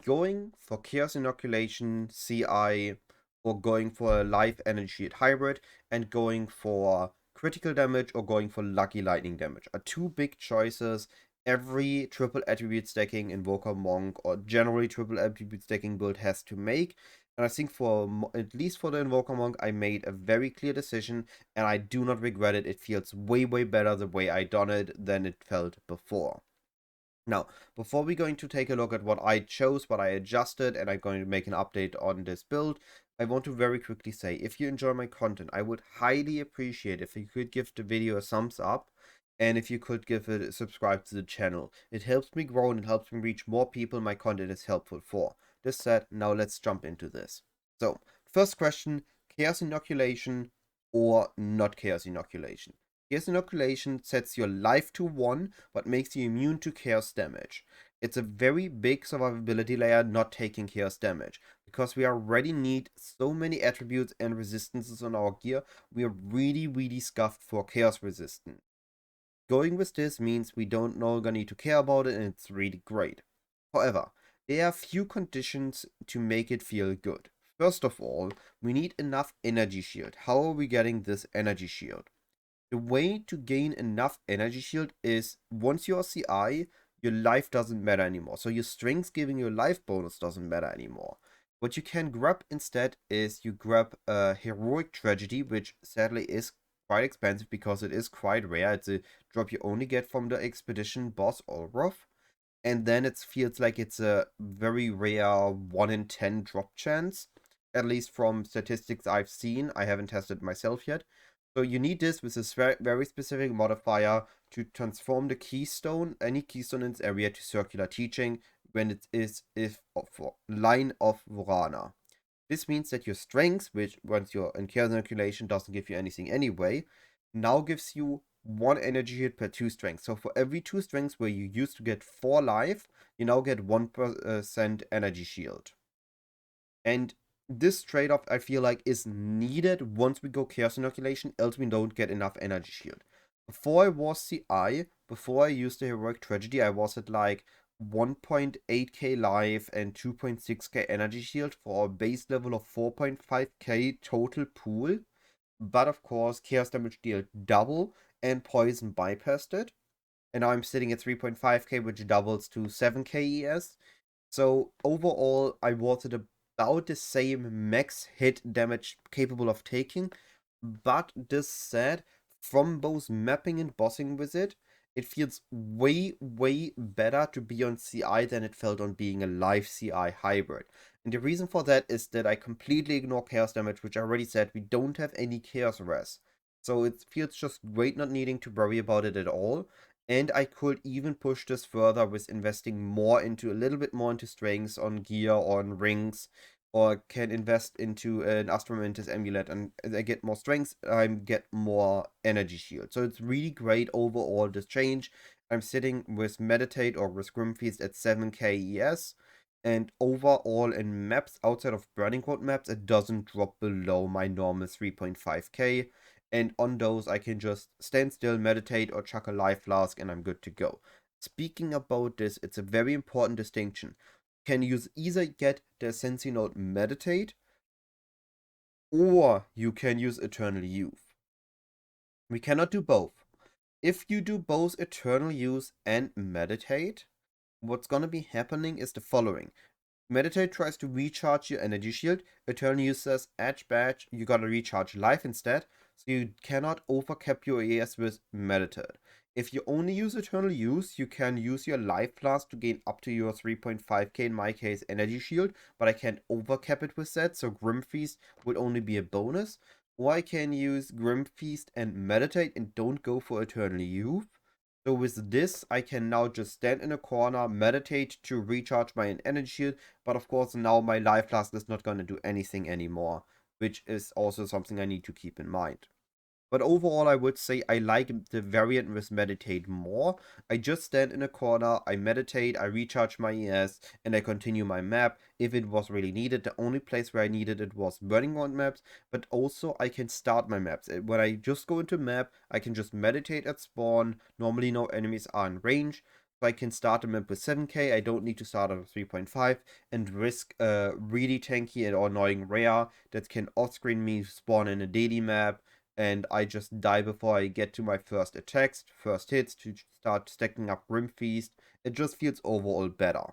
going for Chaos Inoculation, CI, or going for a Life Energy Shield Hybrid, and going for critical damage or going for Lucky Lightning damage are two big choices every triple attribute stacking Invoker Monk or generally triple attribute stacking build has to make. And I think for at least for the Invoker Monk, I made a very clear decision and I do not regret it. It feels way better the way I done it than it felt before. Now, before we're going to take a look at what I chose, what I adjusted, and I'm going to make an update on this build, I want to very quickly say, if you enjoy my content, I would highly appreciate if you could give the video a thumbs up, and if you could give it a subscribe to the channel. It helps me grow and it helps me reach more people my content is helpful for. This said, now let's jump into this. So, first question, Chaos Inoculation or not Chaos Inoculation? Chaos Inoculation sets your life to 1, but makes you immune to Chaos damage. It's a very big survivability layer not taking Chaos damage. Because we already need so many attributes and resistances on our gear, we are really scuffed for Chaos resistance. Going with this means we don't no longer need to care about it and it's really great. However, there are few conditions to make it feel good. First of all, we need enough energy shield. How are we getting this energy shield? The way to gain enough energy shield is once you're CI, your life doesn't matter anymore. So your strength giving you a life bonus doesn't matter anymore. What you can grab instead is you grab a Heroic Tragedy, which sadly is quite expensive because it is quite rare. It's a drop you only get from the expedition boss Olroth. And then it feels like it's a very rare 1 in 10 drop chance. At least from statistics I've seen. I haven't tested myself yet. So you need this with this very specific modifier to transform the keystone, any keystone in its area, to circular teaching when it is for line of Vorana. This means that your strength, which once you're in Chaos Inoculation doesn't give you anything anyway, now gives you 1 energy hit per 2 strength. So for every 2 strengths where you used to get 4 life, you now get 1% energy shield. And this trade-off, I feel like, is needed once we go Chaos Inoculation, else we don't get enough energy shield. Before I was CI, before I used the Heroic Tragedy, I was at like 1.8k life and 2.6k energy shield for a base level of 4.5k total pool. But of course, Chaos damage dealt double and Poison bypassed it. And now I'm sitting at 3.5k, which doubles to 7k ES. So overall, I was at about the same max hit damage capable of taking. But this said, from both mapping and bossing with it, it feels way better to be on CI than it felt on being a live CI hybrid. And the reason for that is that I completely ignore chaos damage, which I already said we don't have any chaos res. So it feels just great not needing to worry about it at all. And I could even push this further with investing more into a little bit more into strengths on gear or on rings, or can invest into an Astromantis amulet, and as I get more strength, I get more energy shield. So it's really great overall, this change. I'm sitting with Meditate or with Grimfeast at 7k ES, and overall in maps outside of Burning Cold maps, it doesn't drop below my normal 3.5k. And on those, I can just stand still, meditate, or chuck a life flask, and I'm good to go. Speaking about this, it's a very important distinction. Can use either get the Sensi Note Meditate, or you can use Eternal Youth. We cannot do both. If you do both Eternal Youth and Meditate, what's gonna be happening is the following. Meditate tries to recharge your energy shield. Eternal Youth says, Edge Badge, you gotta recharge life instead. So you cannot overcap your ES with Meditate. If you only use Eternal Youth, you can use your life flask to gain up to your 3.5k, in my case, energy shield. But I can't overcap it with that, so Grim Feast would only be a bonus. Or I can use Grim Feast and Meditate and don't go for Eternal Youth. So with this, I can now just stand in a corner, meditate to recharge my energy shield, but of course now my life flask is not going to do anything anymore, which is also something I need to keep in mind. But overall, I would say I like the variant with Meditate more. I just stand in a corner, I meditate, I recharge my ES, and I continue my map if it was really needed. The only place where I needed it was Burning Ground maps, but also I can start my maps. When I just go into map, I can just meditate at spawn. Normally no enemies are in range. So I can start a map with 7k, I don't need to start at 3.5 and risk a really tanky or annoying rare that can off-screen me spawn in a daily map, and I just die before I get to my first attacks, first hits, to start stacking up Grim Feast. It just feels overall better.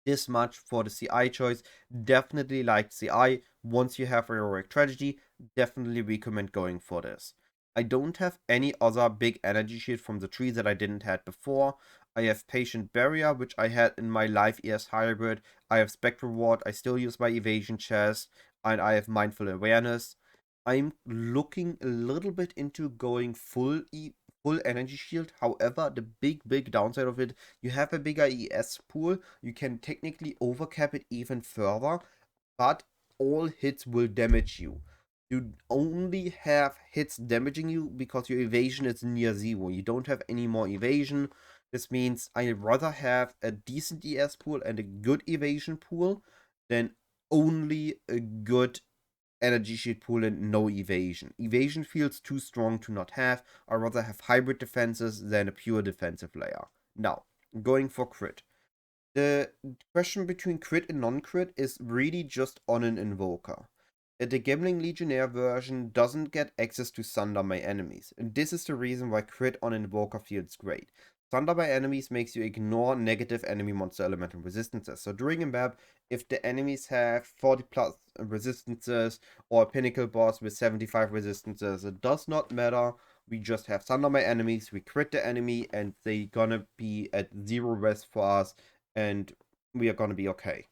This much for the CI choice. Definitely like CI. Once you have a heroic tragedy, definitely recommend going for this. I don't have any other big energy shield from the tree that I didn't have before. I have Patient Barrier, which I had in my Life ES hybrid. I have Spectral Ward, I still use my Evasion chest, and I have Mindful Awareness. I'm looking a little bit into going full energy shield. However, the big downside of it, you have a bigger ES pool. You can technically overcap it even further, but all hits will damage you. You only have hits damaging you because your evasion is near zero. You don't have any more evasion. This means I'd rather have a decent ES pool and a good evasion pool than only a good energy shield pool and no evasion. Evasion feels too strong to not have. I'd rather have hybrid defenses than a pure defensive layer. Now, going for crit. The question between crit and non-crit is really just on an Invoker. The Gambling Legionnaire version doesn't get access to Thunder by enemies, and this is the reason why crit on Invoker feels great. Thunder by enemies makes you ignore negative enemy monster elemental resistances. So during a map, if the enemies have 40 plus resistances or a pinnacle boss with 75 resistances, it does not matter. We just have Thunder by enemies, we crit the enemy, and they gonna be at 0 res for us, and we are gonna be okay.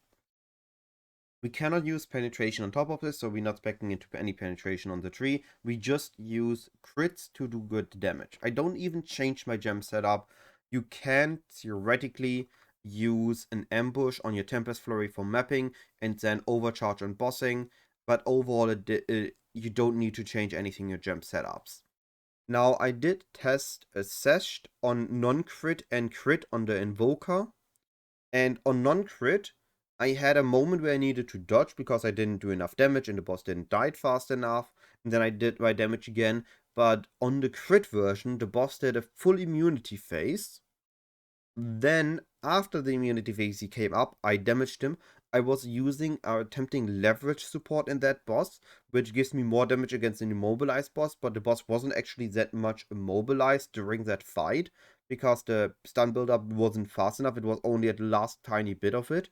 We cannot use penetration on top of this, so we're not specking into any penetration on the tree. We just use crits to do good damage. I don't even change my gem setup. You can theoretically use an ambush on your Tempest Flurry for mapping and then overcharge on bossing, but overall you don't need to change anything in your gem setups. Now, I did test a Xesht on non-crit and crit on the Invoker, and on non-crit, I had a moment where I needed to dodge because I didn't do enough damage and the boss didn't die fast enough. And then I did my damage again. But on the crit version, the boss did a full immunity phase. Then, after the immunity phase he came up, I damaged him. I was using attempting leverage support in that boss, which gives me more damage against an immobilized boss, but the boss wasn't actually that much immobilized during that fight, because the stun buildup wasn't fast enough. It was only at the last tiny bit of it.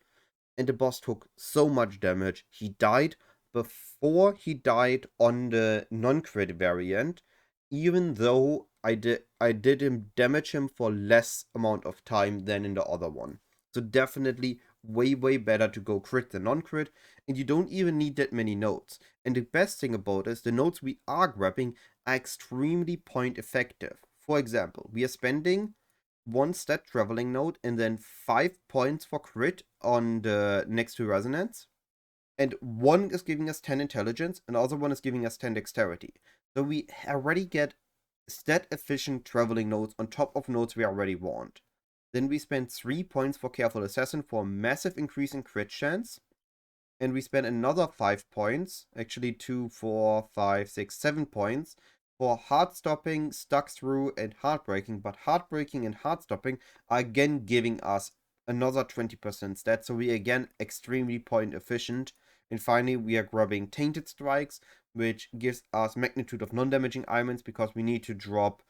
And the boss took so much damage. He died before he died on the non-crit variant, even though I did damage him for less amount of time than in the other one. So definitely way better to go crit than non-crit, and you don't even need that many nodes. And the best thing about it is the nodes we are grabbing are extremely point effective. For example, we are spending 1 stat traveling node and then 5 points for crit on the next to resonance. And one is giving us 10 intelligence, and the other one is giving us 10 dexterity. So we already get stat efficient traveling nodes on top of nodes we already want. Then we spend 3 points for Careful Assassin for a massive increase in crit chance. And we spend another 5 points, actually 2, 4, 5, 6, 7 points for hard stopping, stuck through, and heartbreaking. But heartbreaking and hard stopping are again giving us another 20% stat, so we again extremely point efficient. And finally, we are grabbing Tainted Strikes, which gives us magnitude of non-damaging elements because we need to drop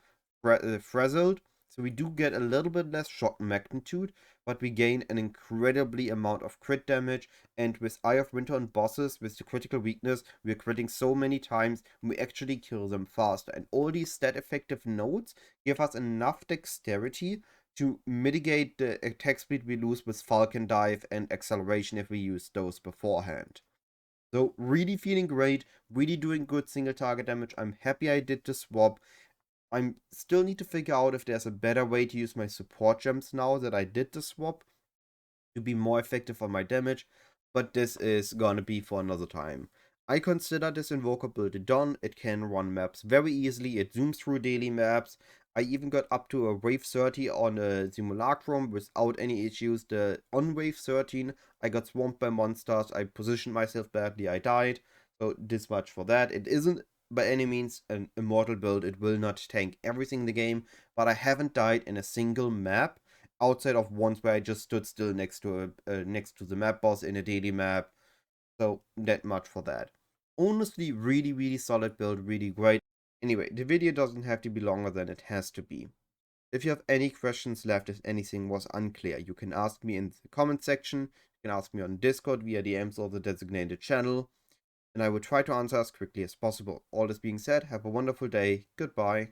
Frazzled. So we do get a little bit less shock magnitude, but we gain an incredibly amount of crit damage. And with Eye of Winter on bosses, with the critical weakness, we're critting so many times, we actually kill them faster. And all these stat effective nodes give us enough dexterity to mitigate the attack speed we lose with Falcon Dive and Acceleration if we use those beforehand. So really feeling great, really doing good single target damage. I'm happy I did the swap. I still need to figure out if there's a better way to use my support gems now that I did the swap to be more effective on my damage, but this is gonna be for another time. I consider this Invoker build done. It can run maps very easily, it zooms through daily maps. I even got up to a wave 30 on a simulacrum without any issues. On wave 13, I got swamped by monsters, I positioned myself badly, I died. So this much for that. It isn't by any means an immortal build, it will not tank everything in the game, but I haven't died in a single map outside of ones where I just stood still next to the map boss in a daily map. So that much for that. Honestly, really, really solid build, really great. Anyway, the video doesn't have to be longer than it has to be. If you have any questions left, if anything was unclear, you can ask me in the comment section. You can ask me on Discord via DMs or the designated channel, and I will try to answer as quickly as possible. All this being said, have a wonderful day. Goodbye.